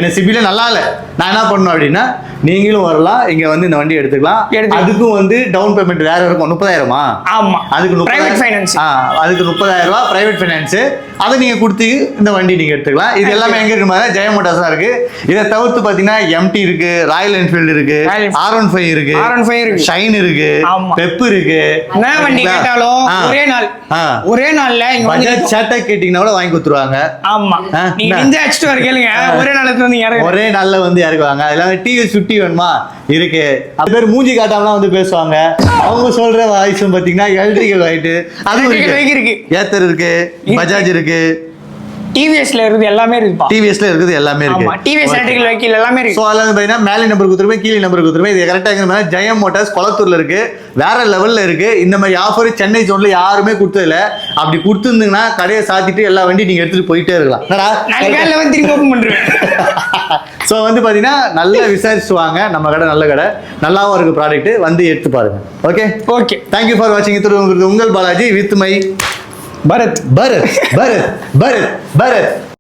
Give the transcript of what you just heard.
எனக்கு சிபில நல்லா இல்லை, நான் என்ன பண்ணணும் அப்படின்னா நீங்களும் வரலாம், இங்க வந்து இந்த வண்டி எடுத்துக்கலாம். அதுக்கும் வந்து டவுன் பேமெண்ட் வேற இருக்கும், 30,000. ஆமா, அதுக்கு பிரைவேட் ஃபைனான்ஸ். அதுக்கு 30,000 ரூபாய் பிரைவேட் ஃபைனான்ஸ். அதை நீங்க கொடுத்து இந்த வண்டி நீங்க எடுத்துக்கலாம். இது எல்லாமே எங்க இருக்கு மாதிரி ஜெயம் மோட்டார்ஸ் தான் இருக்கு. இதை தவிர்த்து பாத்தீங்கன்னா எம்டி இருக்கு, ராயல் என்ஃபீல்டு இருக்கு, R15 இருக்கு, ஷைன் இருக்கு, பெப் இருக்கு. என்ன வண்டி கேட்டாலும் ஒரே நாள்ல பஜாஜ் சேட்டா கேட்டீங்கன்னா கூட வாங்கி கொடுத்துருவாங்க. ஆமா, நீங்க இங்க அடிச்சிட்டு வர கேளுங்க, ஒரே நாள்ல வந்து ஒரே நாள்ல வந்து இறக்குவாங்க. அதெல்லாம் டிவிஎஸ் 50 வேணுமா இருக்கு. அது பேர் மூஞ்சி காட்டாமலாம் வந்து பேசுவாங்க. அவங்க சொல்ற வாய்ஸும் பாத்தீங்கன்னா எலக்ட்ரிக்கல் வாய்ட்டு அதுவும் இருக்கு, ஏத்தர் இருக்கு, பஜாஜ் இருக்கு, டிவிஎஸ்ல இருக்குது எல்லாமே இருக்குப்பா. டிவிஎஸ்ல இருக்குது எல்லாமே இருக்கு. ஆமா, டிவிஎஸ் எலக்ட்ரிக்கல் வெஹிக்கிள் எல்லாமே இருக்கு. சோ அதெல்லாம் பாத்தீங்கன்னா மேலே நம்பர் கொடுத்துருப்பேன், கீழே நம்பர் கொடுத்துருப்பேன். இது கரெக்டா இருக்கிற ஜெயம் மோட்டார்ஸ் கொளத்தூர்ல இருக்கு, வேற லெவல்ல இருக்கு. இந்த மாதிரி ஆஃபர் சென்னை ஜோன்ல யாருமே கொடுத்ததில்ல. அப்படி கொடுத்துருந்தீங்கன்னா கடையை சாத்திட்டு எல்லா வண்டி நீங்க எடுத்துட்டு போயிட்டே இருக்கலாம். ஸோ வந்து பாத்தீங்கன்னா நல்லா விசாரிச்சு வாங்க. நம்ம கடை நல்ல கடை, நல்லாவும் இருக்கு ப்ராடக்ட், வந்து எடுத்து பாருங்க. ஓகே ஓகே, தேங்க்யூ ஃபார் வாட்சிங். இது உங்கள் பாலாஜி வித் மை பரத்.